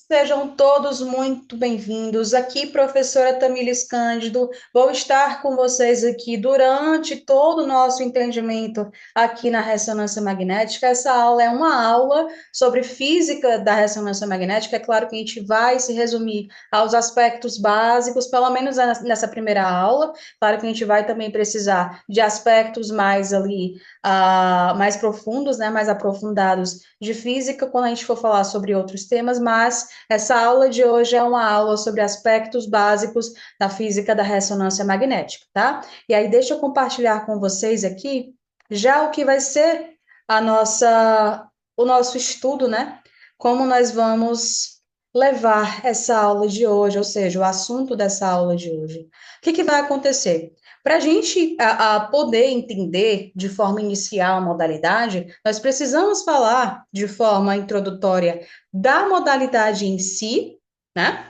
Sejam todos muito bem-vindos. Aqui, professora Tamílis Cândido. Vou estar com vocês aqui durante todo o nosso entendimento aqui na ressonância magnética. Essa aula é uma aula sobre física da ressonância magnética. É claro que a gente vai se resumir aos aspectos básicos, pelo menos nessa primeira aula. Claro que a gente vai também precisar de aspectos mais ali, mais profundos, né, mais aprofundados de física, quando a gente for falar sobre outros temas, mas essa aula de hoje é uma aula sobre aspectos básicos da física da ressonância magnética, tá? E aí, deixa eu compartilhar com vocês aqui já o que vai ser o nosso estudo, né? Como nós vamos levar essa aula de hoje, ou seja, o assunto dessa aula de hoje. O que vai acontecer? Para a gente poder entender de forma inicial a modalidade, nós precisamos falar de forma introdutória da modalidade em si, né?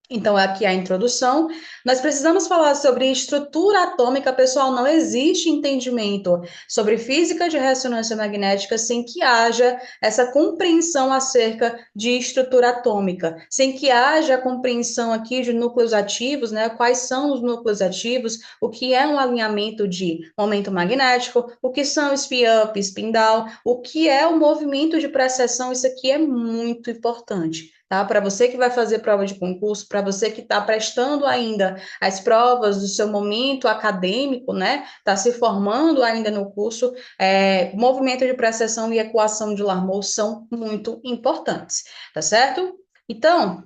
Então, aqui a introdução. Nós precisamos falar sobre estrutura atômica, pessoal. Não existe entendimento sobre física de ressonância magnética sem que haja essa compreensão acerca de estrutura atômica, sem que haja a compreensão aqui de núcleos ativos, né? Quais são os núcleos ativos, o que é um alinhamento de momento magnético, o que são spin-up, spin-down, o que é o movimento de precessão. Isso aqui é muito importante. Tá? Para você que vai fazer prova de concurso, para você que está prestando ainda as provas do seu momento acadêmico, né? Está se formando ainda no curso, movimento de precessão e equação de Larmor são muito importantes, tá certo? Então,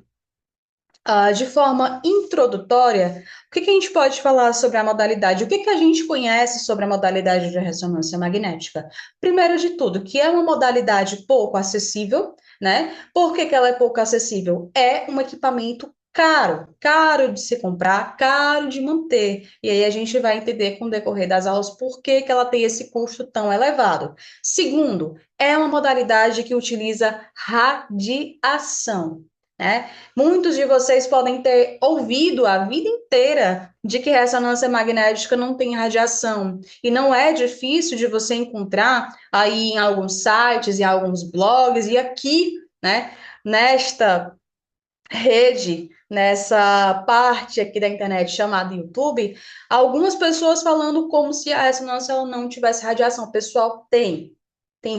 de forma introdutória, o que a gente pode falar sobre a modalidade? O que a gente conhece sobre a modalidade de ressonância magnética? Primeiro de tudo, que é uma modalidade pouco acessível, né? Por que ela é pouco acessível? É um equipamento caro, caro de se comprar, caro de manter. E aí a gente vai entender com o decorrer das aulas por que ela tem esse custo tão elevado. Segundo, é uma modalidade que utiliza radiação, né? Muitos de vocês podem ter ouvido a vida inteira de que ressonância magnética não tem radiação. E não é difícil de você encontrar aí em alguns sites, em alguns blogs, e aqui, né, nesta rede, nessa parte aqui da internet chamada YouTube, algumas pessoas falando como se a ressonância ela não tivesse radiação. O pessoal tem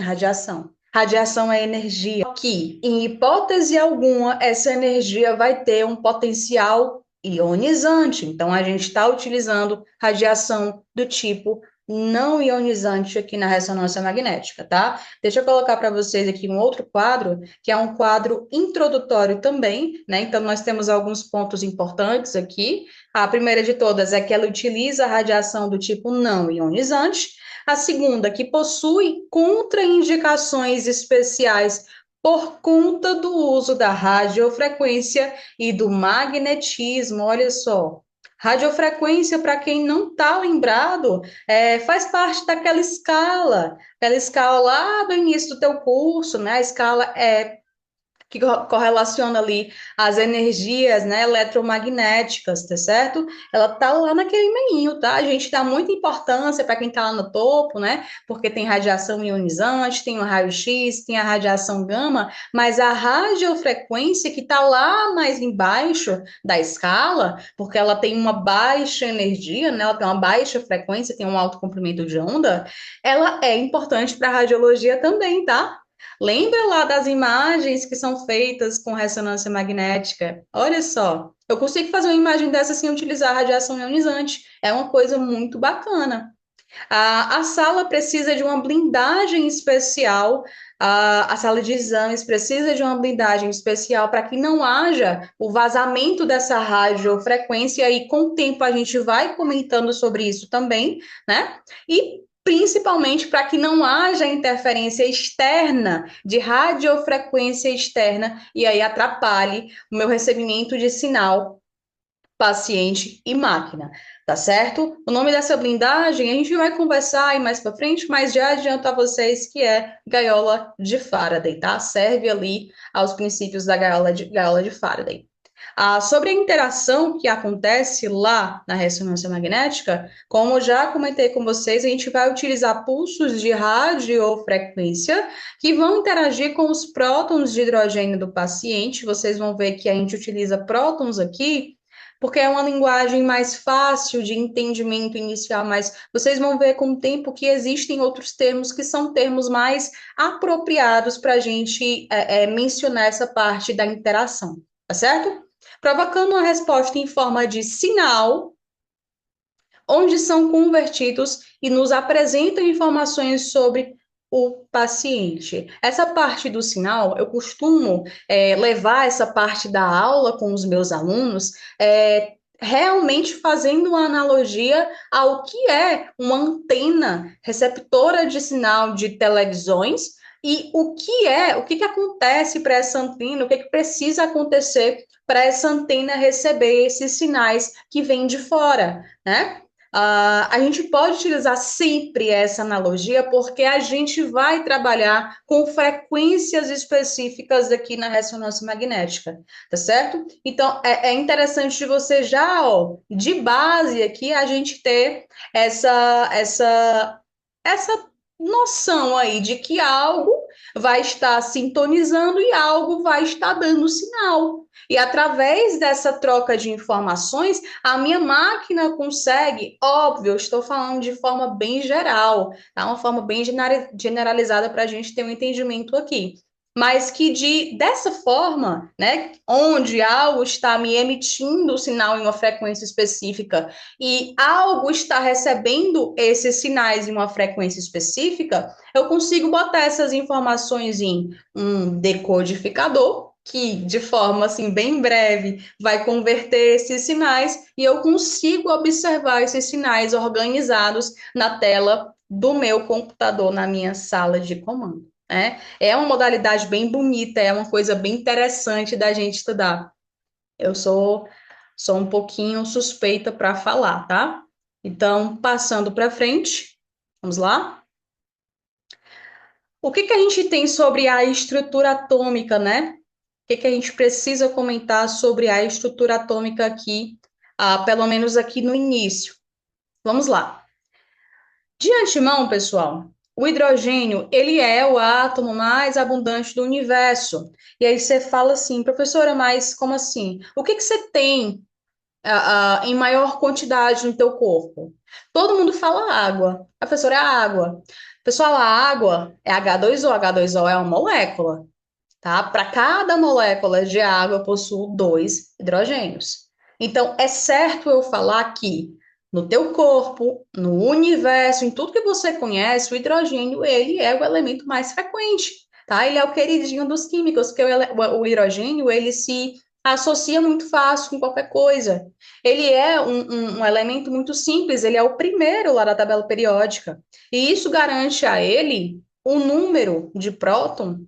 radiação. Radiação é energia. Que, em hipótese alguma, essa energia vai ter um potencial ionizante. Então, a gente está utilizando radiação do tipo não ionizante aqui na ressonância magnética, tá? Deixa eu colocar para vocês aqui um outro quadro, que é um quadro introdutório também, né? Então, nós temos alguns pontos importantes aqui. A primeira de todas é que ela utiliza a radiação do tipo não ionizante. A segunda, que possui contraindicações especiais por conta do uso da radiofrequência e do magnetismo. Olha só, radiofrequência, para quem não está lembrado, faz parte aquela escala lá do início do teu curso, né? A escala que correlaciona ali as energias, né, eletromagnéticas, tá certo? Ela tá lá naquele meinho, tá? A gente dá muita importância para quem tá lá no topo, né? Porque tem radiação ionizante, tem o raio-x, tem a radiação gama, mas a radiofrequência que tá lá mais embaixo da escala, porque ela tem uma baixa energia, né? Ela tem uma baixa frequência, tem um alto comprimento de onda, ela é importante para a radiologia também, tá? Lembra lá das imagens que são feitas com ressonância magnética? Olha só, eu consigo fazer uma imagem dessa sem utilizar radiação ionizante. É uma coisa muito bacana. A sala precisa de uma blindagem especial, a sala de exames precisa de uma blindagem especial para que não haja o vazamento dessa radiofrequência, e com o tempo a gente vai comentando sobre isso também, né? E principalmente para que não haja interferência externa, de radiofrequência externa, e aí atrapalhe o meu recebimento de sinal paciente e máquina, tá certo? O nome dessa blindagem a gente vai conversar aí mais para frente, mas já adianto a vocês que é gaiola de Faraday, tá? Serve ali aos princípios da gaiola de Faraday. Sobre a interação que acontece lá na ressonância magnética, como eu já comentei com vocês, a gente vai utilizar pulsos de radiofrequência que vão interagir com os prótons de hidrogênio do paciente. Vocês vão ver que a gente utiliza prótons aqui, porque é uma linguagem mais fácil de entendimento inicial, mas vocês vão ver com o tempo que existem outros termos que são termos mais apropriados para a gente mencionar essa parte da interação, tá certo? Provocando uma resposta em forma de sinal, onde são convertidos e nos apresentam informações sobre o paciente. Essa parte do sinal, eu costumo levar essa parte da aula com os meus alunos, realmente fazendo uma analogia ao que é uma antena receptora de sinal de televisões e o que acontece para essa antena, o que precisa acontecer para essa antena receber esses sinais que vêm de fora, né? A gente pode utilizar sempre essa analogia porque a gente vai trabalhar com frequências específicas aqui na ressonância magnética, tá certo? Então, é interessante você já, ó, de base aqui, a gente ter essa noção aí de que algo vai estar sintonizando e algo vai estar dando sinal. E através dessa troca de informações, a minha máquina consegue, óbvio, eu estou falando de forma bem geral, tá? Uma forma bem generalizada para a gente ter um entendimento aqui. Mas que dessa forma, né, onde algo está me emitindo o sinal em uma frequência específica e algo está recebendo esses sinais em uma frequência específica, eu consigo botar essas informações em um decodificador, que de forma assim bem breve vai converter esses sinais e eu consigo observar esses sinais organizados na tela do meu computador, na minha sala de comando. Né? É uma modalidade bem bonita, é uma coisa bem interessante da gente estudar. Eu sou um pouquinho suspeita para falar, tá? Então, passando para frente, vamos lá. O que a gente tem sobre a estrutura atômica, né? O que a gente precisa comentar sobre a estrutura atômica aqui, pelo menos aqui no início? Vamos lá. De antemão, pessoal, o hidrogênio, ele é o átomo mais abundante do universo. E aí você fala assim, professora, mas como assim? O que você tem em maior quantidade no teu corpo? Todo mundo fala água. A professora é a água. Pessoal, a água é H2O. H2O é uma molécula, tá? Para cada molécula de água, eu possuo dois hidrogênios. Então, é certo eu falar que no teu corpo, no universo, em tudo que você conhece, o hidrogênio, ele é o elemento mais frequente, tá? Ele é o queridinho dos químicos, porque o hidrogênio, ele se associa muito fácil com qualquer coisa. Ele é um elemento muito simples, ele é o primeiro lá da tabela periódica. E isso garante a ele o número de próton.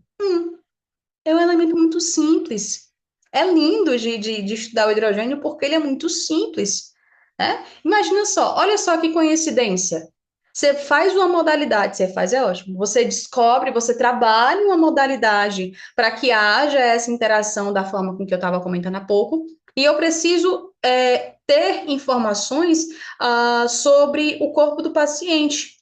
É um elemento muito simples. É lindo de estudar o hidrogênio porque ele é muito simples, né? Imagina só, olha só que coincidência. Você faz uma modalidade, você faz, é ótimo. Você descobre, você trabalha uma modalidade para que haja essa interação da forma com que eu estava comentando há pouco, e eu preciso ter informações sobre o corpo do paciente.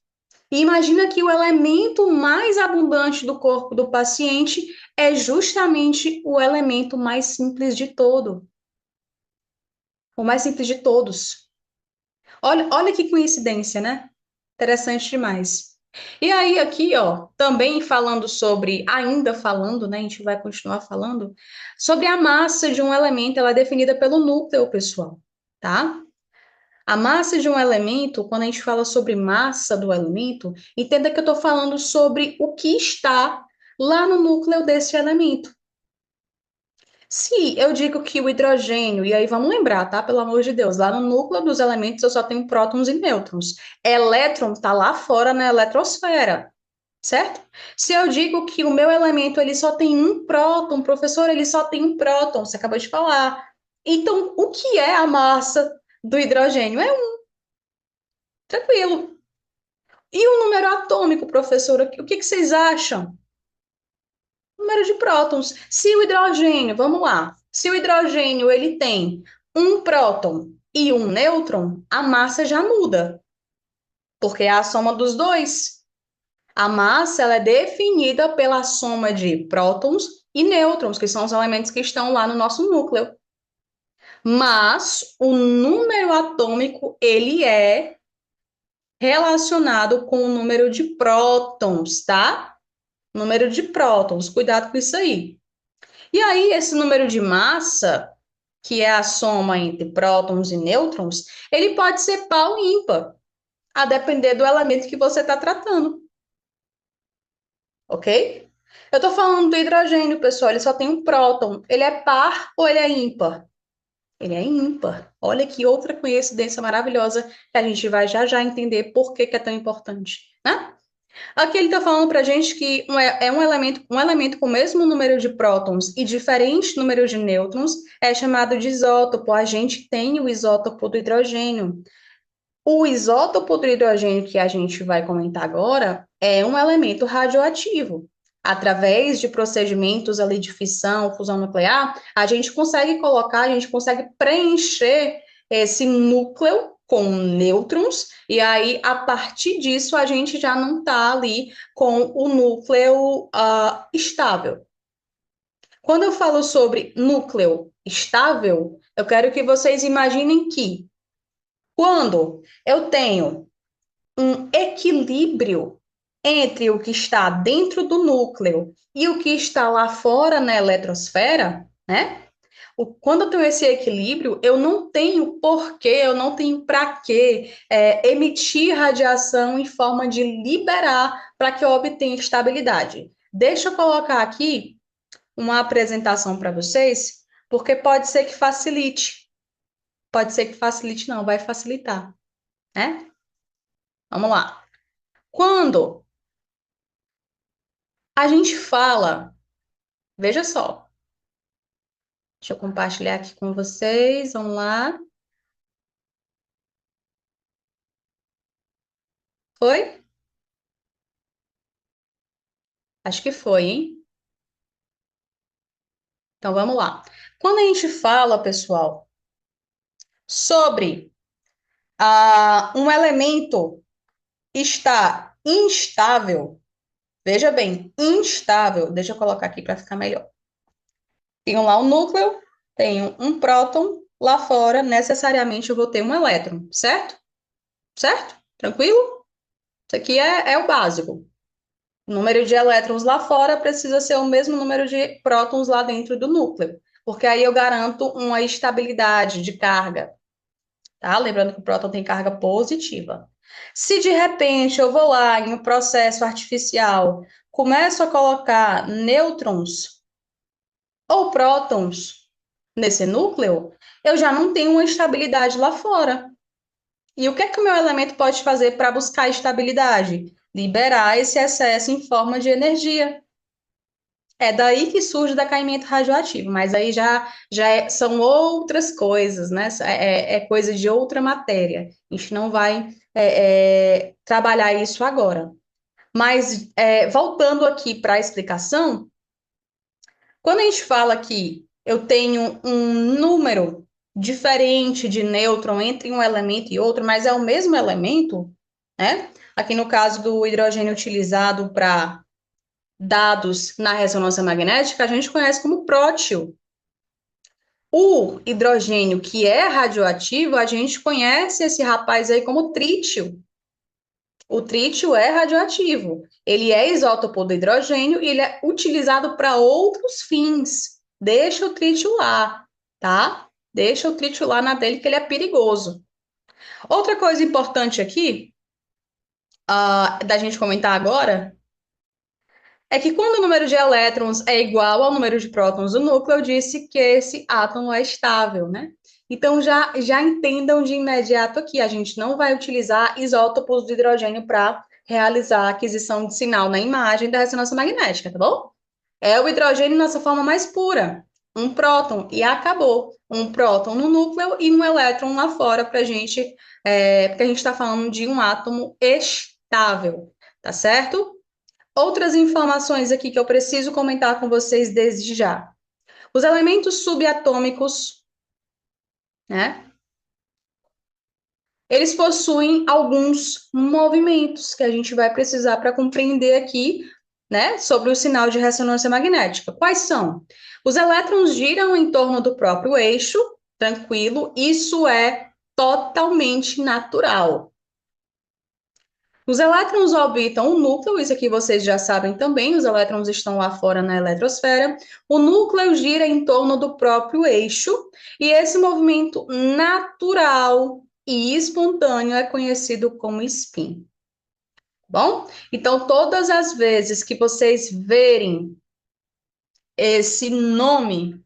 E imagina que o elemento mais abundante do corpo do paciente é justamente o elemento mais simples de todo, o mais simples de todos. Olha que coincidência, né? Interessante demais. E aí, aqui, ó, também falando sobre, ainda falando, né? A gente vai continuar falando sobre a massa de um elemento, ela é definida pelo núcleo, pessoal, tá? A massa de um elemento, quando a gente fala sobre massa do elemento, entenda que eu estou falando sobre o que está lá no núcleo desse elemento. Se eu digo que o hidrogênio, e aí vamos lembrar, tá? Pelo amor de Deus, lá no núcleo dos elementos eu só tenho prótons e nêutrons. Elétron está lá fora na eletrosfera, certo? Se eu digo que o meu elemento ele só tem um próton, professor, ele só tem um próton, você acabou de falar. Então, o que é a massa do hidrogênio? É um, tranquilo. E o número atômico, professor, o que vocês acham? Número de prótons. Se o hidrogênio, vamos lá, Se o hidrogênio ele tem um próton e um nêutron, a massa já muda, porque é a soma dos dois. A massa ela é definida pela soma de prótons e nêutrons, que são os elementos que estão lá no nosso núcleo. Mas o número atômico ele é relacionado com o número de prótons, tá? Número de prótons, cuidado com isso aí. E aí, esse número de massa, que é a soma entre prótons e nêutrons, ele pode ser par ou ímpar, a depender do elemento que você está tratando, ok? Eu estou falando do hidrogênio, pessoal, ele só tem um próton. Ele é par ou ele é ímpar? Ele é ímpar. Olha que outra coincidência maravilhosa que a gente vai já já entender por que é tão importante, né? Aqui ele está falando para a gente que é um elemento com o mesmo número de prótons e diferente número de nêutrons é chamado de isótopo. A gente tem o isótopo do hidrogênio. O isótopo do hidrogênio que a gente vai comentar agora é um elemento radioativo. Através de procedimentos ali de fissão, fusão nuclear, a gente consegue colocar, a gente consegue preencher esse núcleo com nêutrons, e aí, a partir disso, a gente já não está ali com o núcleo estável. Quando eu falo sobre núcleo estável, eu quero que vocês imaginem que quando eu tenho um equilíbrio entre o que está dentro do núcleo e o que está lá fora na eletrosfera, né? Quando eu tenho esse equilíbrio, eu não tenho porquê, eu não tenho para que emitir radiação em forma de liberar para que eu obtenha estabilidade. Deixa eu colocar aqui uma apresentação para vocês, porque pode ser que facilite. Pode ser que facilite, não, vai facilitar, né? Vamos lá. Quando a gente fala, veja só, deixa eu compartilhar aqui com vocês, vamos lá. Foi? Acho que foi, hein? Então vamos lá. Quando a gente fala, pessoal, sobre um elemento estar instável, veja bem, instável, deixa eu colocar aqui para ficar melhor. Tenho lá um núcleo, tenho um próton, lá fora necessariamente eu vou ter um elétron, certo? Certo? Tranquilo? Isso aqui é o básico. O número de elétrons lá fora precisa ser o mesmo número de prótons lá dentro do núcleo, porque aí eu garanto uma estabilidade de carga, tá? Lembrando que o próton tem carga positiva. Se de repente eu vou lá em um processo artificial, começo a colocar nêutrons ou prótons nesse núcleo, eu já não tenho uma estabilidade lá fora. E o que é que o meu elemento pode fazer para buscar estabilidade? Liberar esse excesso em forma de energia. É daí que surge o decaimento radioativo, mas aí são outras coisas, né? É coisa de outra matéria. A gente não vai trabalhar isso agora. Mas, voltando aqui para a explicação, quando a gente fala que eu tenho um número diferente de nêutron entre um elemento e outro, mas é o mesmo elemento, né? Aqui no caso do hidrogênio utilizado para dados na ressonância magnética, a gente conhece como prótil. O hidrogênio que é radioativo, a gente conhece esse rapaz aí como trítio. O trítio é radioativo. Ele é isótopo do hidrogênio e ele é utilizado para outros fins. Deixa o trítio lá, tá? Deixa o trítio lá na dele, que ele é perigoso. Outra coisa importante aqui, da gente comentar agora, é que quando o número de elétrons é igual ao número de prótons do núcleo, eu disse que esse átomo é estável, né? Então, já entendam de imediato aqui, a gente não vai utilizar isótopos de hidrogênio para realizar a aquisição de sinal na imagem da ressonância magnética, tá bom? É o hidrogênio na sua forma mais pura, um próton, e acabou. Um próton no núcleo e um elétron lá fora para a gente, porque a gente está falando de um átomo estável, tá certo? Outras informações aqui que eu preciso comentar com vocês desde já. Os elementos subatômicos, né? Eles possuem alguns movimentos que a gente vai precisar para compreender aqui, né, sobre o sinal de ressonância magnética. Quais são? Os elétrons giram em torno do próprio eixo, tranquilo, isso é totalmente natural. Os elétrons orbitam o núcleo, isso aqui vocês já sabem também, os elétrons estão lá fora na eletrosfera. O núcleo gira em torno do próprio eixo, e esse movimento natural e espontâneo é conhecido como spin. Bom? Então, todas as vezes que vocês verem esse nome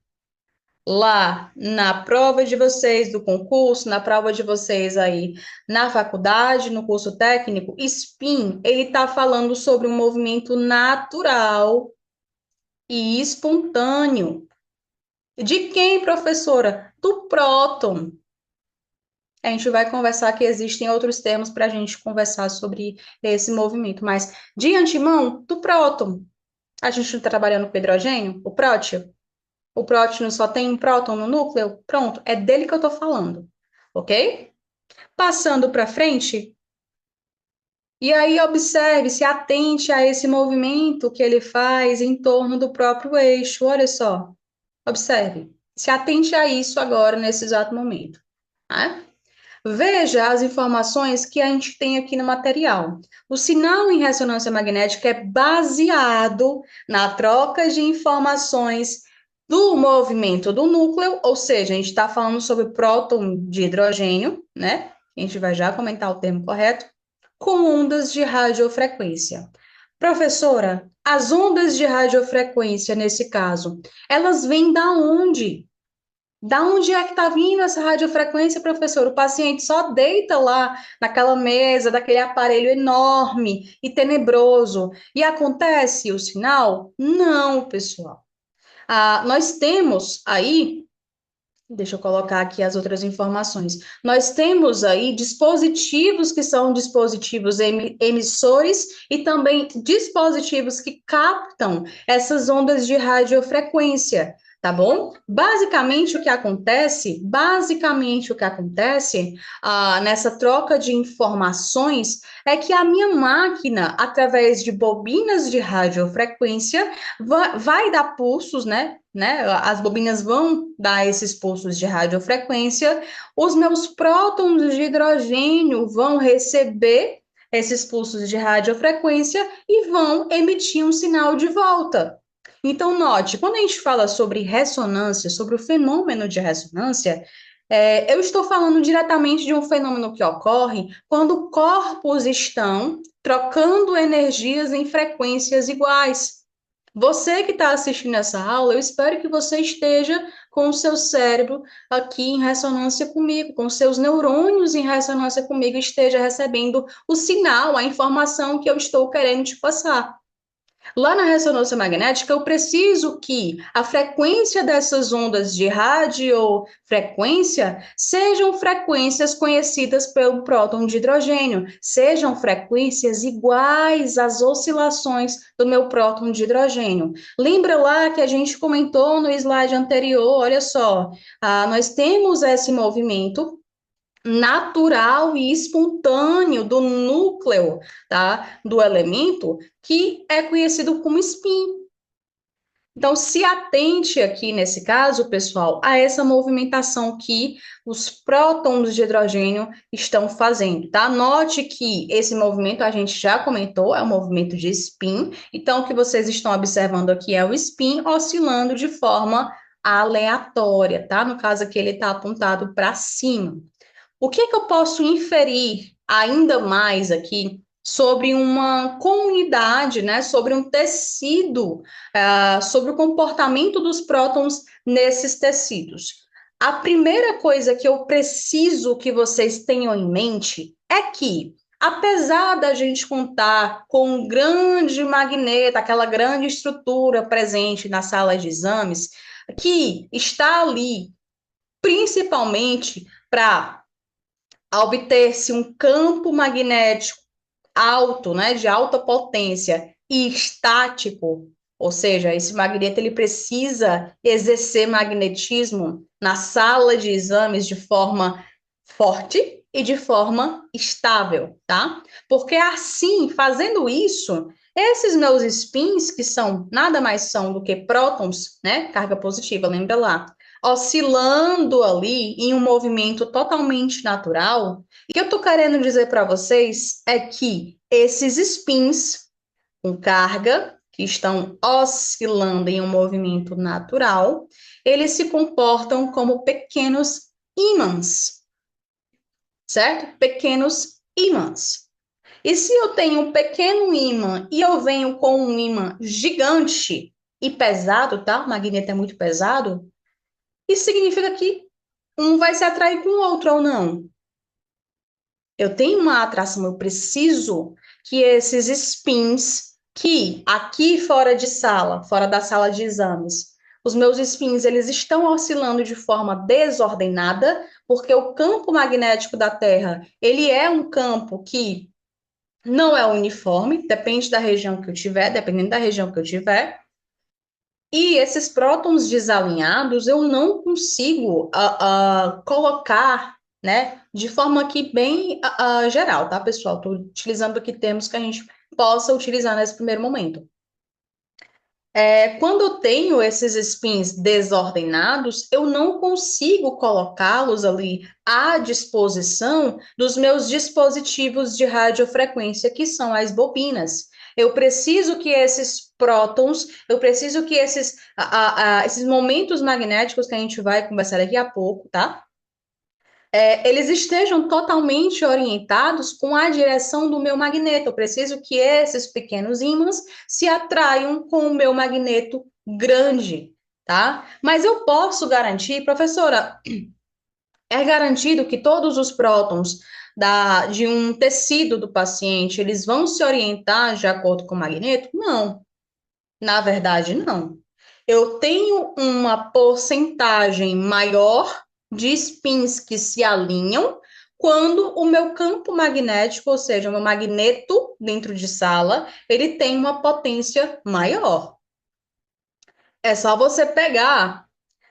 lá na prova de vocês do concurso, na prova de vocês aí na faculdade, no curso técnico, spin, ele está falando sobre um movimento natural e espontâneo. De quem, professora? Do próton. A gente vai conversar que existem outros termos para a gente conversar sobre esse movimento, mas de antemão, do próton. A gente está trabalhando com hidrogênio, o prótio. O prótino só tem um próton no núcleo? Pronto, é dele que eu estou falando, ok? Passando para frente, e aí observe, se atente a esse movimento que ele faz em torno do próprio eixo. Olha só, observe. Se atente a isso agora, nesse exato momento. Né? Veja as informações que a gente tem aqui no material. O sinal em ressonância magnética é baseado na troca de informações do movimento do núcleo, ou seja, a gente está falando sobre próton de hidrogênio, né? A gente vai já comentar o termo correto, com ondas de radiofrequência. Professora, as ondas de radiofrequência, nesse caso, elas vêm da onde? Da onde é que está vindo essa radiofrequência, professor? O paciente só deita lá naquela mesa, daquele aparelho enorme e tenebroso. E acontece o sinal? Não, pessoal. Nós temos aí, deixa eu colocar aqui as outras informações. Nós temos aí dispositivos que são dispositivos emissores e também dispositivos que captam essas ondas de radiofrequência, tá bom? Basicamente o que acontece nessa troca de informações é que a minha máquina, através de bobinas de radiofrequência, vai dar pulsos, né? As bobinas vão dar esses pulsos de radiofrequência, os meus prótons de hidrogênio vão receber esses pulsos de radiofrequência e vão emitir um sinal de volta. Então, note, quando a gente fala sobre ressonância, sobre o fenômeno de ressonância, eu estou falando diretamente de um fenômeno que ocorre quando corpos estão trocando energias em frequências iguais. Você que está assistindo essa aula, eu espero que você esteja com o seu cérebro aqui em ressonância comigo, com seus neurônios em ressonância comigo, esteja recebendo o sinal, a informação que eu estou querendo te passar. Lá na ressonância magnética, eu preciso que a frequência dessas ondas de radiofrequência sejam frequências conhecidas pelo próton de hidrogênio, sejam frequências iguais às oscilações do meu próton de hidrogênio. Lembra lá que a gente comentou no slide anterior, olha só, nós temos esse movimento natural e espontâneo do núcleo, tá? Do elemento, que é conhecido como spin. Então, se atente aqui nesse caso, pessoal, a essa movimentação que os prótons de hidrogênio estão fazendo, tá? Note que esse movimento a gente já comentou, é o movimento de spin. Então, o que vocês estão observando aqui é o spin oscilando de forma aleatória, tá? No caso aqui, ele está apontado para cima. O que que eu posso inferir ainda mais aqui sobre uma comunidade, né, sobre um tecido, sobre o comportamento dos prótons nesses tecidos? A primeira coisa que eu preciso que vocês tenham em mente é que, apesar da gente contar com um grande magneto, aquela grande estrutura presente na sala de exames, que está ali principalmente para obter-se um campo magnético alto, né, de alta potência e estático, Ou seja, esse magneto ele precisa exercer magnetismo na sala de exames de forma forte e de forma estável, tá? Porque assim, fazendo isso, esses meus spins, que são nada mais são do que prótons, né? Carga positiva, lembra lá? Oscilando ali em um movimento totalmente natural. O que eu tô querendo dizer para vocês é que esses spins com carga, que estão oscilando em um movimento natural, eles se comportam como pequenos ímãs, certo? Pequenos ímãs. E se eu tenho um pequeno ímã e eu venho com um ímã gigante e pesado, tá? O magneto é muito pesado, isso significa que um vai se atrair com o outro ou não. Eu tenho uma atração, eu preciso que esses spins, que aqui fora de sala, fora da sala de exames, os meus spins, eles estão oscilando de forma desordenada, porque o campo magnético da Terra, ele é um campo que não é uniforme, depende da região que eu tiver, dependendo da região que eu tiver. E esses prótons desalinhados eu não consigo colocar, né, de forma aqui bem geral, tá, pessoal? Estou utilizando aqui termos que a gente possa utilizar nesse primeiro momento. Quando eu tenho esses spins desordenados, eu não consigo colocá-los ali à disposição dos meus dispositivos de radiofrequência, que são as bobinas. Eu preciso que esses prótons, eu preciso que esses momentos magnéticos que a gente vai conversar daqui a pouco, tá? Eles estejam totalmente orientados com a direção do meu magneto. Eu preciso que esses pequenos ímãs se atraiam com o meu magneto grande, tá? Mas eu posso garantir, professora, é garantido que todos os prótons de um tecido do paciente, eles vão se orientar de acordo com o magneto? Não, na verdade, não. Eu tenho uma porcentagem maior de spins que se alinham quando o meu campo magnético, ou seja, o meu magneto dentro de sala, ele tem uma potência maior. É só você pegar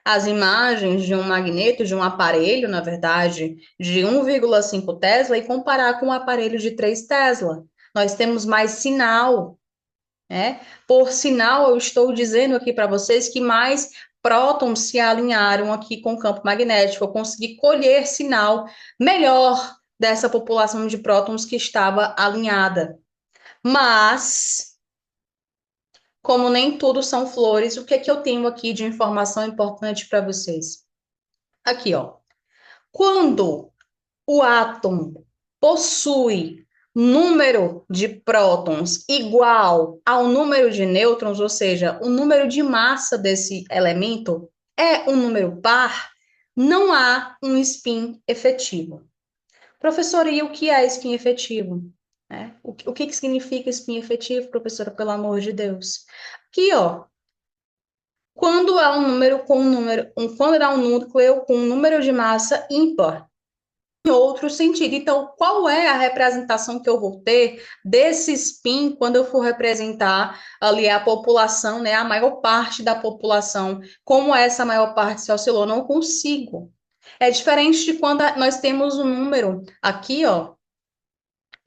as imagens de um magneto, de um aparelho, na verdade, de 1,5 Tesla e comparar com um aparelho de 3 Tesla. Nós temos mais sinal, né? Por sinal, eu estou dizendo aqui para vocês que mais prótons se alinharam aqui com o campo magnético. Eu consegui colher sinal melhor dessa população de prótons que estava alinhada. Mas, como nem tudo são flores, o que é que eu tenho aqui de informação importante para vocês? Aqui, ó. Quando o átomo possui número de prótons igual ao número de nêutrons, ou seja, o número de massa desse elemento é um número par, não há um spin efetivo. Professora, e o que é spin efetivo? O que significa spin efetivo, professora, pelo amor de Deus? Aqui, ó, quando há um número com um número, quando há um núcleo com um número de massa ímpar, em outro sentido. Então, qual é a representação que eu vou ter desse spin quando eu for representar ali a população, né, a maior parte da população? Como essa maior parte se oscilou? Não consigo. É diferente de quando nós temos um número aqui, ó,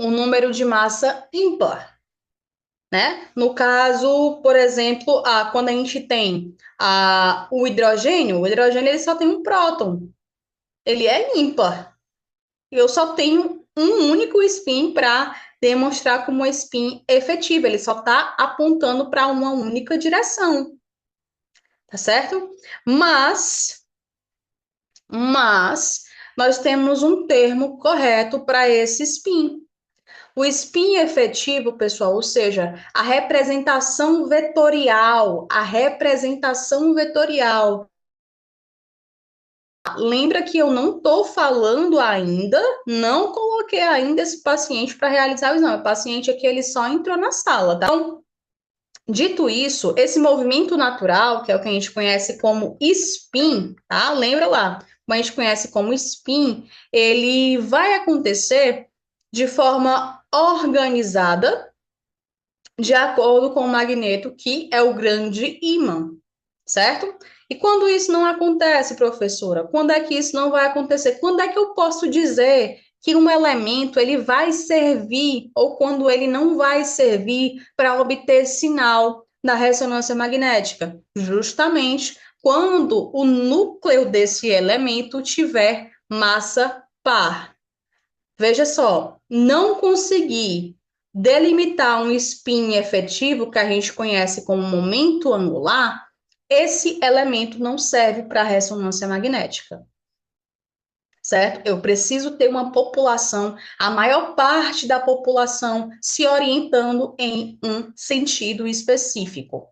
um número de massa ímpar, né? No caso, por exemplo, quando a gente tem o hidrogênio ele só tem um próton, ele é ímpar. Eu só tenho um único spin para demonstrar como um spin efetivo. Ele só está apontando para uma única direção, tá certo? Mas nós temos um termo correto para esse spin. O spin efetivo, pessoal, ou seja, a representação vetorial. Lembra que eu não estou falando ainda, não coloquei ainda esse paciente para realizar o exame. O paciente aqui, ele só entrou na sala, tá? Então, dito isso, esse movimento natural, que é o que a gente conhece como spin, tá? Lembra lá, como a gente conhece como spin, ele vai acontecer de forma organizada, de acordo com o magneto, que é o grande ímã, certo? E quando isso não acontece, professora, quando é que isso não vai acontecer? Quando é que eu posso dizer que um elemento ele vai servir ou quando ele não vai servir para obter sinal da ressonância magnética? Justamente quando o núcleo desse elemento tiver massa par. Veja só, não conseguir delimitar um spin efetivo, que a gente conhece como momento angular, esse elemento não serve para a ressonância magnética, certo? Eu preciso ter uma população, a maior parte da população se orientando em um sentido específico,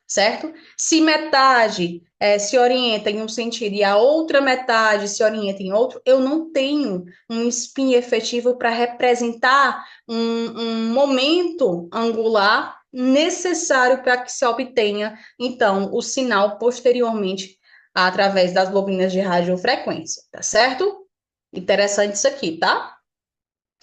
certo? Se metade se orienta em um sentido e a outra metade se orienta em outro, eu não tenho um spin efetivo para representar um momento angular necessário para que se obtenha, então, o sinal posteriormente através das bobinas de radiofrequência, tá certo? Interessante isso aqui, tá?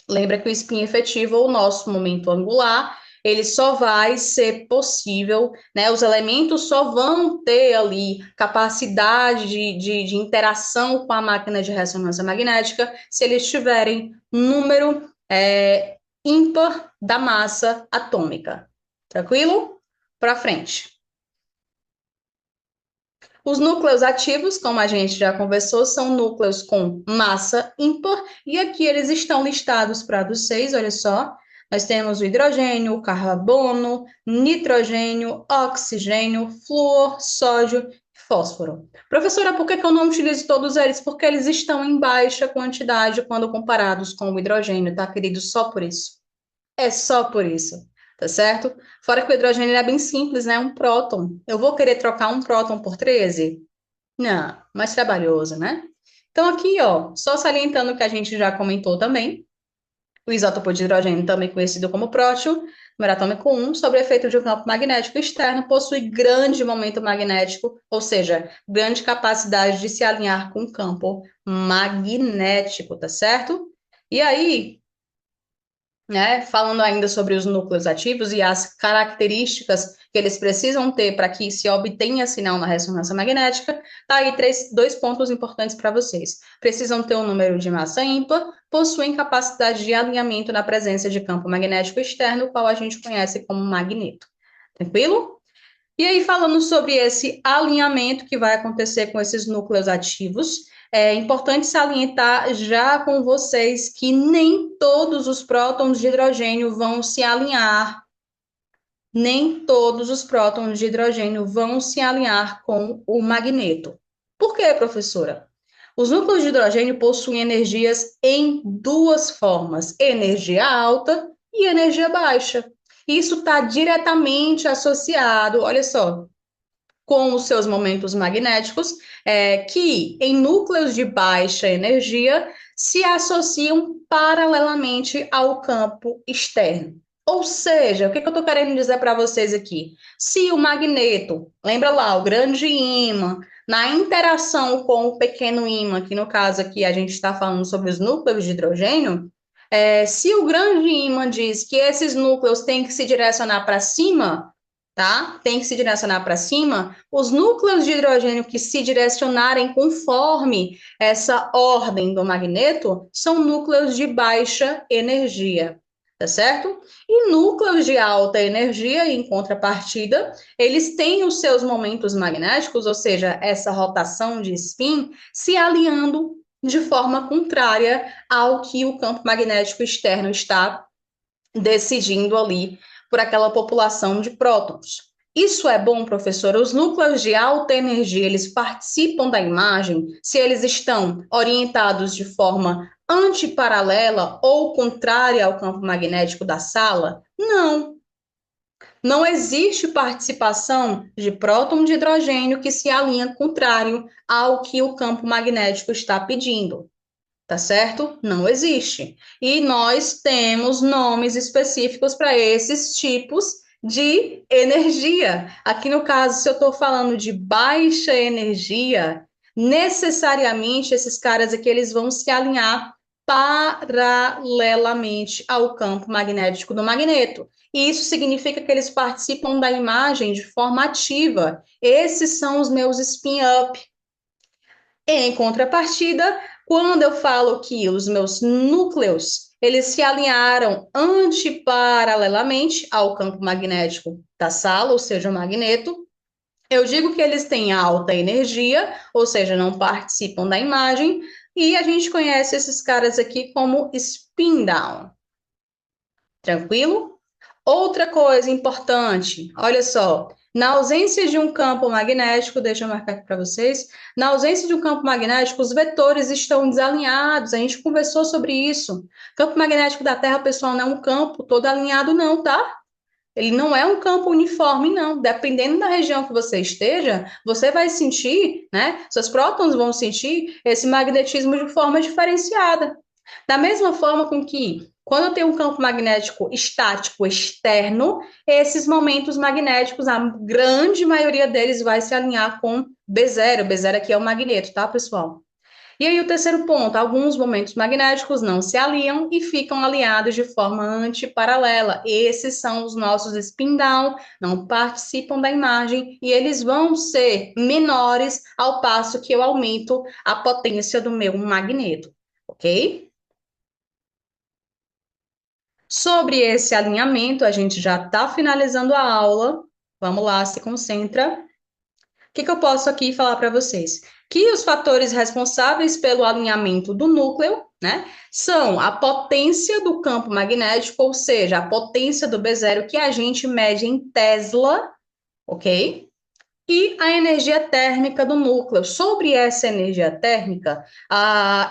Lembra que o spin efetivo, o nosso momento angular, ele só vai ser possível, né? Os elementos só vão ter ali capacidade de interação com a máquina de ressonância magnética se eles tiverem número ímpar da massa atômica. Tranquilo? Para frente. Os núcleos ativos, como a gente já conversou, são núcleos com massa ímpar, e aqui eles estão listados para vocês, olha só. Nós temos o hidrogênio, o carbono, nitrogênio, oxigênio, flúor, sódio e fósforo. Professora, por que eu não utilizo todos eles? Porque eles estão em baixa quantidade quando comparados com o hidrogênio, tá, querido? Só por isso. É só por isso, tá certo? Fora que o hidrogênio é bem simples, né? Um próton. Eu vou querer trocar um próton por 13? Não, mais trabalhoso, né? Então, aqui, ó, só salientando que a gente já comentou também, o isótopo de hidrogênio, também conhecido como próton, número atômico 1, sobre o efeito de um campo magnético externo, possui grande momento magnético, ou seja, grande capacidade de se alinhar com o campo magnético, tá certo? E aí, né? Falando ainda sobre os núcleos ativos e as características que eles precisam ter para que se obtenha sinal na ressonância magnética, tá aí dois pontos importantes para vocês. Precisam ter um número de massa ímpar, possuem capacidade de alinhamento na presença de campo magnético externo, o qual a gente conhece como magneto. Tranquilo? E aí, falando sobre esse alinhamento que vai acontecer com esses núcleos ativos, é importante salientar já com vocês que nem todos os prótons de hidrogênio vão se alinhar, nem todos os prótons de hidrogênio vão se alinhar com o magneto. Por quê, professora? Os núcleos de hidrogênio possuem energias em duas formas: energia alta e energia baixa. Isso está diretamente associado, olha só, com os seus momentos magnéticos, que em núcleos de baixa energia se associam paralelamente ao campo externo. Ou seja, o que eu estou querendo dizer para vocês aqui? Se o magneto, lembra lá, o grande ímã, na interação com o pequeno ímã, que no caso aqui a gente está falando sobre os núcleos de hidrogênio, se o grande ímã diz que esses núcleos têm que se direcionar para cima, tá? Tem que se direcionar para cima. Os núcleos de hidrogênio que se direcionarem conforme essa ordem do magneto são núcleos de baixa energia, tá certo? E núcleos de alta energia, em contrapartida, eles têm os seus momentos magnéticos, ou seja, essa rotação de spin, se alinhando de forma contrária ao que o campo magnético externo está decidindo ali por aquela população de prótons. Isso é bom, professora? Os núcleos de alta energia, eles participam da imagem se eles estão orientados de forma antiparalela ou contrária ao campo magnético da sala? Não. Não existe participação de próton de hidrogênio que se alinha contrário ao que o campo magnético está pedindo. Tá certo? Não existe. E nós temos nomes específicos para esses tipos de energia. Aqui no caso, se eu estou falando de baixa energia, necessariamente esses caras aqui eles vão se alinhar paralelamente ao campo magnético do magneto. E isso significa que eles participam da imagem de forma ativa. Esses são os meus spin-up. Em contrapartida, quando eu falo que os meus núcleos eles se alinharam antiparalelamente ao campo magnético da sala, ou seja, o magneto, eu digo que eles têm alta energia, ou seja, não participam da imagem, e a gente conhece esses caras aqui como spin down. Tranquilo? Outra coisa importante, olha só, na ausência de um campo magnético, deixa eu marcar aqui para vocês, na ausência de um campo magnético, os vetores estão desalinhados, a gente conversou sobre isso. O campo magnético da Terra, pessoal, não é um campo todo alinhado não, tá? Ele não é um campo uniforme, não. Dependendo da região que você esteja, você vai sentir, né? Seus prótons vão sentir esse magnetismo de forma diferenciada. Da mesma forma com que, quando eu tenho um campo magnético estático externo, esses momentos magnéticos, a grande maioria deles vai se alinhar com B0. B0 aqui é o magneto, tá, pessoal? E aí, o terceiro ponto: alguns momentos magnéticos não se aliam e ficam alinhados de forma antiparalela. Esses são os nossos spin down, não participam da imagem e eles vão ser menores ao passo que eu aumento a potência do meu magneto, ok? Sobre esse alinhamento, a gente já está finalizando a aula. Vamos lá, se concentra. Que eu posso aqui falar para vocês? Que os fatores responsáveis pelo alinhamento do núcleo, né, são a potência do campo magnético, ou seja, a potência do B0 que a gente mede em Tesla, ok? E a energia térmica do núcleo. Sobre essa energia térmica,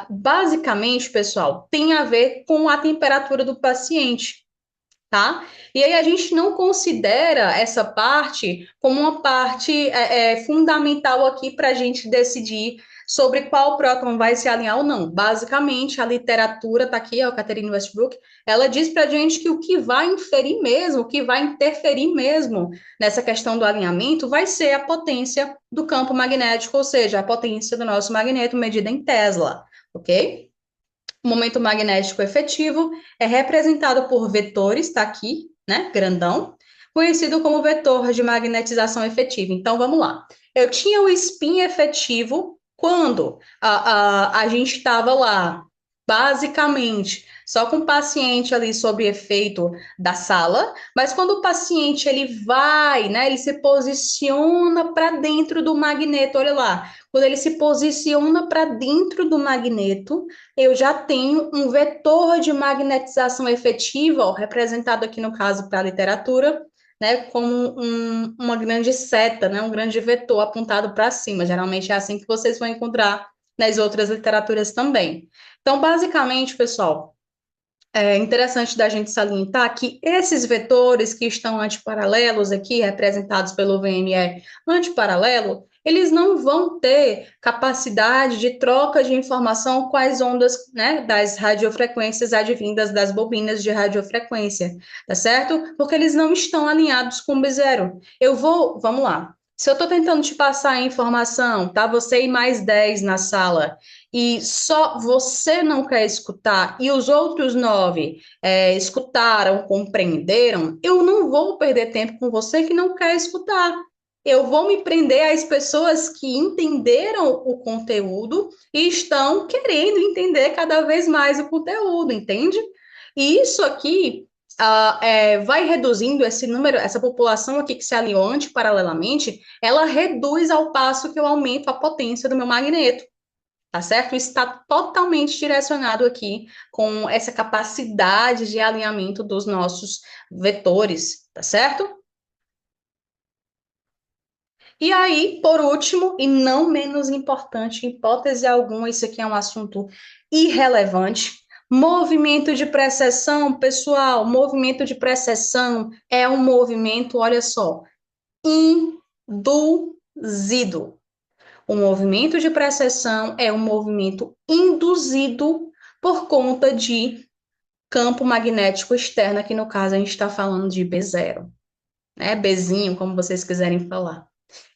basicamente, pessoal, tem a ver com a temperatura do paciente. Tá? E aí a gente não considera essa parte como uma parte fundamental aqui para a gente decidir sobre qual próton vai se alinhar ou não. Basicamente, a literatura está aqui, a Catherine Westbrook, ela diz para a gente que o que vai inferir mesmo, o que vai interferir mesmo nessa questão do alinhamento vai ser a potência do campo magnético, ou seja, a potência do nosso magneto medida em Tesla, ok? O momento magnético efetivo é representado por vetores, está aqui, né, grandão, conhecido como vetor de magnetização efetiva. Então, vamos lá. Eu tinha o spin efetivo quando a gente estava lá, basicamente, só com o paciente ali sob efeito da sala, mas quando o paciente ele vai, né, ele se posiciona para dentro do magneto, olha lá, quando ele se posiciona para dentro do magneto, eu já tenho um vetor de magnetização efetiva, ó, representado aqui no caso para a literatura, né, como uma grande seta, né, um grande vetor apontado para cima. Geralmente é assim que vocês vão encontrar nas outras literaturas também. Então, basicamente, pessoal, é interessante da gente salientar que esses vetores que estão antiparalelos aqui, representados pelo VME antiparalelo, eles não vão ter capacidade de troca de informação com as ondas, né, das radiofrequências advindas das bobinas de radiofrequência, tá certo? Porque eles não estão alinhados com o B0. Vamos lá. Se eu estou tentando te passar a informação, tá? Você e mais 10 na sala, e só você não quer escutar, e os outros 9 escutaram, compreenderam, eu não vou perder tempo com você que não quer escutar. Eu vou me prender às pessoas que entenderam o conteúdo e estão querendo entender cada vez mais o conteúdo, entende? E isso aqui vai reduzindo esse número, essa população aqui que se alinhou antiparalelamente, ela reduz ao passo que eu aumento a potência do meu magneto. Tá certo? Isso está totalmente direcionado aqui com essa capacidade de alinhamento dos nossos vetores, tá certo? E aí, por último, e não menos importante, em hipótese alguma, isso aqui é um assunto irrelevante. Movimento de precessão, pessoal, movimento de precessão é um movimento, olha só, induzido. O movimento de precessão é um movimento induzido por conta de campo magnético externo, que no caso a gente está falando de B0, né? Bzinho, como vocês quiserem falar.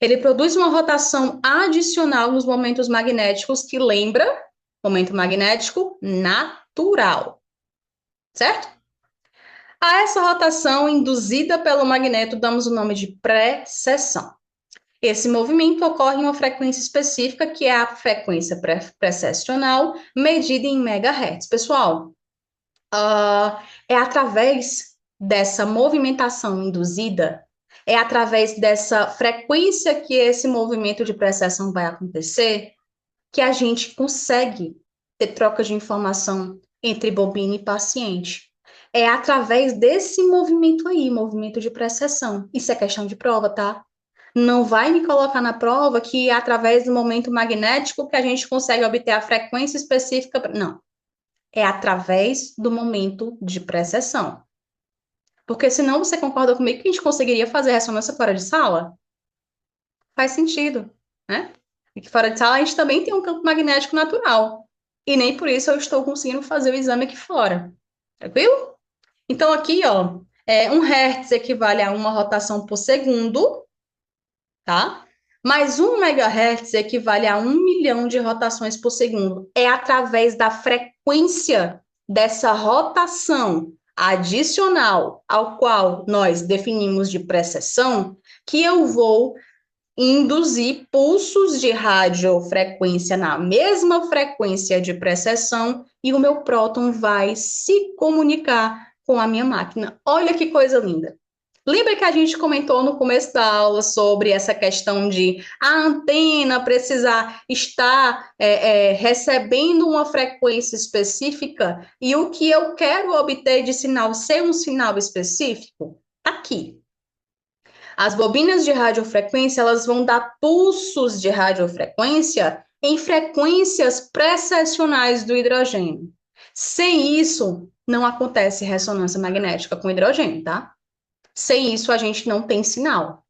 Ele produz uma rotação adicional nos momentos magnéticos que lembra momento magnético natural. natural, certo? A essa rotação induzida pelo magneto damos o nome de precessão. Esse movimento ocorre em uma frequência específica, que é a frequência precessional, medida em megahertz. Pessoal, é através dessa movimentação induzida, é através dessa frequência que esse movimento de precessão vai acontecer, que a gente consegue ter troca de informação entre bobina e paciente. É através desse movimento aí, movimento de precessão. Isso é questão de prova, tá? Não vai me colocar na prova que é através do momento magnético que a gente consegue obter a frequência específica. Não. É através do momento de precessão. Porque senão você concorda comigo que a gente conseguiria fazer ressonância fora de sala? Faz sentido, né? E que fora de sala a gente também tem um campo magnético natural. E nem por isso eu estou conseguindo fazer o exame aqui fora. Tranquilo? Então, aqui, ó, 1 Hz equivale a uma rotação por segundo, tá? Mas 1 MHz equivale a 1 milhão de rotações por segundo. É através da frequência dessa rotação adicional ao qual nós definimos de precessão que eu vou induzir pulsos de radiofrequência na mesma frequência de precessão e o meu próton vai se comunicar com a minha máquina. Olha que coisa linda. Lembra que a gente comentou no começo da aula sobre essa questão de a antena precisar estar recebendo uma frequência específica e o que eu quero obter de sinal ser um sinal específico? Aqui. As bobinas de radiofrequência, elas vão dar pulsos de radiofrequência em frequências precessionais do hidrogênio. Sem isso, não acontece ressonância magnética com hidrogênio, tá? Sem isso, a gente não tem sinal.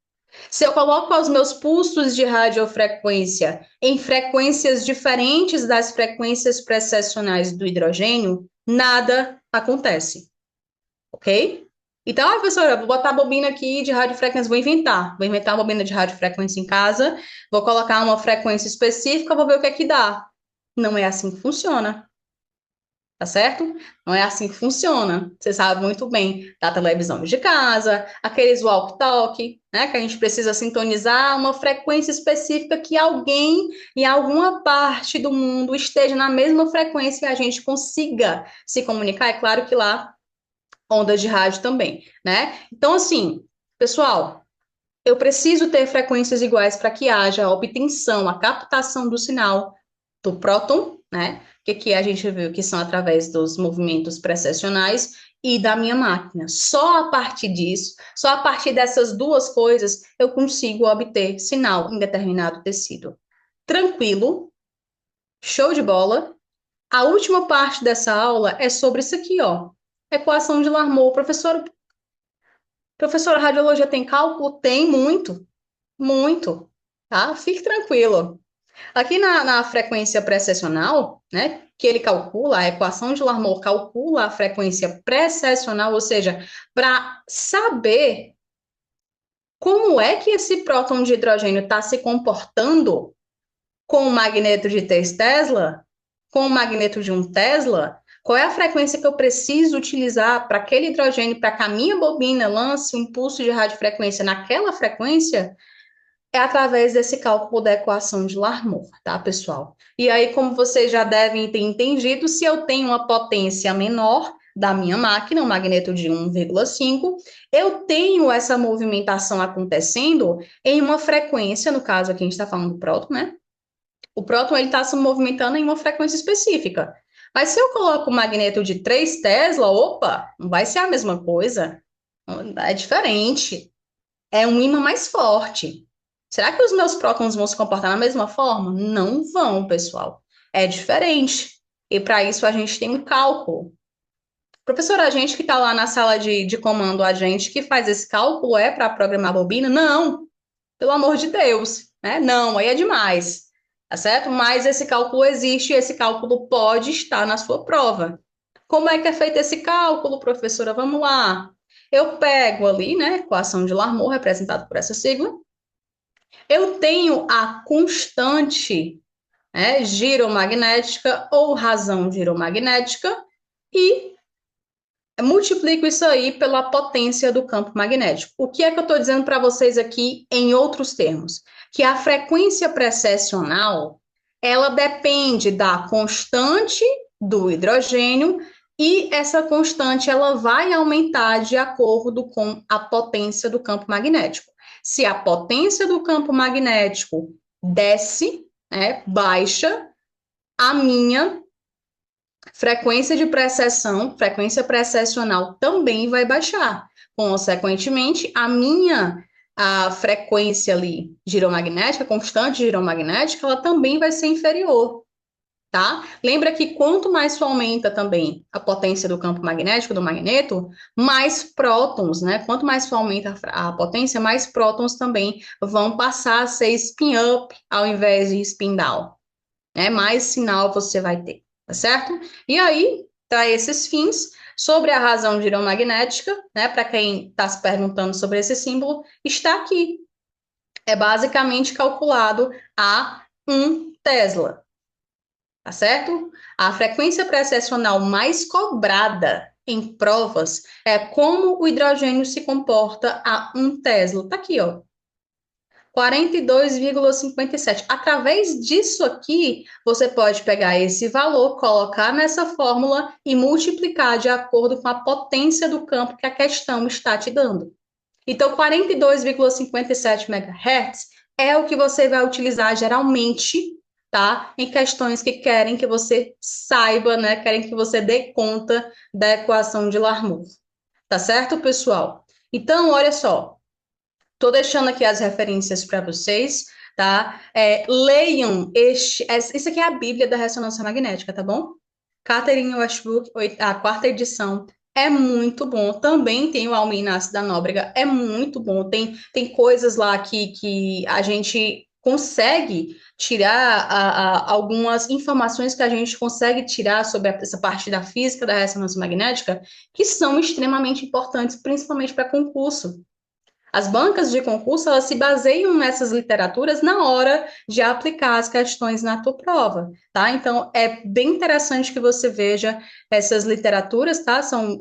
Se eu coloco os meus pulsos de radiofrequência em frequências diferentes das frequências precessionais do hidrogênio, nada acontece, ok? Então, professora, vou botar a bobina aqui de radiofrequência, vou inventar uma bobina de radiofrequência em casa, vou colocar uma frequência específica, vou ver o que é que dá. Não é assim que funciona. Tá certo? Não é assim que funciona. Você sabe muito bem da televisão de casa, aqueles walk-talk, né? Que a gente precisa sintonizar uma frequência específica que alguém em alguma parte do mundo esteja na mesma frequência e a gente consiga se comunicar. É claro que lá, ondas de rádio também, né? Então, assim, pessoal, eu preciso ter frequências iguais para que haja a obtenção, a captação do sinal do próton, né? Que a gente viu que são através dos movimentos precessionais e da minha máquina. Só a partir disso, só a partir dessas duas coisas, eu consigo obter sinal em determinado tecido. Tranquilo? Show de bola? A última parte dessa aula é sobre isso aqui, ó. Equação de Larmor. Professora, a radiologia tem cálculo? Tem muito, muito, tá? Fique tranquilo. Aqui na frequência precessional, né, que ele calcula, a equação de Larmor calcula a frequência precessional, ou seja, para saber como é que esse próton de hidrogênio está se comportando com o magneto de 3 Tesla, com o magneto de 1 Tesla, qual é a frequência que eu preciso utilizar para aquele hidrogênio, para que a minha bobina lance um pulso de radiofrequência naquela frequência, é através desse cálculo da equação de Larmor, tá, pessoal? E aí, como vocês já devem ter entendido, se eu tenho uma potência menor da minha máquina, um magneto de 1,5, eu tenho essa movimentação acontecendo em uma frequência, no caso aqui a gente está falando do próton, né? O próton, ele está se movimentando em uma frequência específica. Mas se eu coloco o magneto de 3 Tesla, opa, não vai ser a mesma coisa. É diferente. É um ímã mais forte. Será que os meus prótons vão se comportar da mesma forma? Não vão, pessoal. É diferente. E para isso a gente tem um cálculo. Professora, a gente que está lá na sala de comando, a gente que faz esse cálculo é para programar a bobina? Não, pelo amor de Deus, né? Não, aí é demais, tá certo? Mas esse cálculo existe e esse cálculo pode estar na sua prova. Como é que é feito esse cálculo, professora? Vamos lá. Eu pego ali, né, equação de Larmor, representado por essa sigla. Eu tenho a constante, né, giromagnética ou razão giromagnética, e multiplico isso aí pela potência do campo magnético. O que é que eu estou dizendo para vocês aqui em outros termos? Que a frequência precessional, ela depende da constante do hidrogênio e essa constante ela vai aumentar de acordo com a potência do campo magnético. Se a potência do campo magnético desce, baixa, a minha frequência precessional também vai baixar. Consequentemente, a frequência ali giromagnética, constante giromagnética, ela também vai ser inferior, tá? Lembra que quanto mais tu aumenta também a potência do campo magnético do magneto, mais prótons, né? Quanto mais tu aumenta a potência, mais prótons também vão passar a ser spin-up ao invés de spin-down, né? Mais sinal você vai ter, tá certo? E aí, para esses fins, sobre a razão giromagnética, né? Para quem está se perguntando sobre esse símbolo, está aqui. É basicamente calculado a 1 Tesla, tá certo? A frequência precessional mais cobrada em provas é como o hidrogênio se comporta a 1 Tesla. Tá aqui, ó. 42,57. Através disso aqui, você pode pegar esse valor, colocar nessa fórmula e multiplicar de acordo com a potência do campo que a questão está te dando. Então, 42,57 MHz é o que você vai utilizar geralmente, tá? Em questões que querem que você saiba, né? Querem que você dê conta da equação de Larmor. Tá certo, pessoal? Então, olha só. Estou deixando aqui as referências para vocês, tá? Leiam isso aqui é a Bíblia da ressonância magnética, tá bom? Catherine Westbrook, a quarta edição, é muito bom. Também tem o Alma Inácio da Nóbrega, é muito bom. Tem coisas lá que a gente consegue tirar algumas informações que a gente consegue tirar sobre essa parte da física da ressonância magnética que são extremamente importantes, principalmente para concurso. As bancas de concurso, elas se baseiam nessas literaturas na hora de aplicar as questões na tua prova, tá? Então, é bem interessante que você veja essas literaturas, tá? São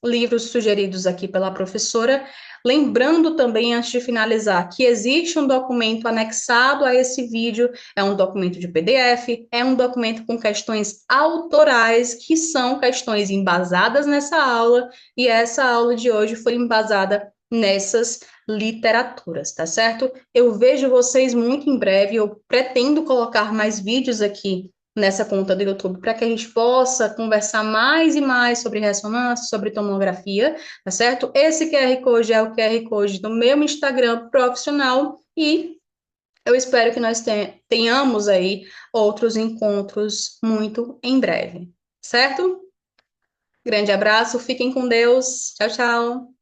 livros sugeridos aqui pela professora. Lembrando também, antes de finalizar, que existe um documento anexado a esse vídeo, é um documento de PDF, é um documento com questões autorais, que são questões embasadas nessa aula, e essa aula de hoje foi embasada nessas literaturas, tá certo? Eu vejo vocês muito em breve, eu pretendo colocar mais vídeos aqui nessa conta do YouTube para que a gente possa conversar mais e mais sobre ressonância, sobre tomografia, tá certo? Esse QR Code é o QR Code do meu Instagram profissional e eu espero que nós tenhamos aí outros encontros muito em breve, certo? Grande abraço, fiquem com Deus. Tchau, tchau.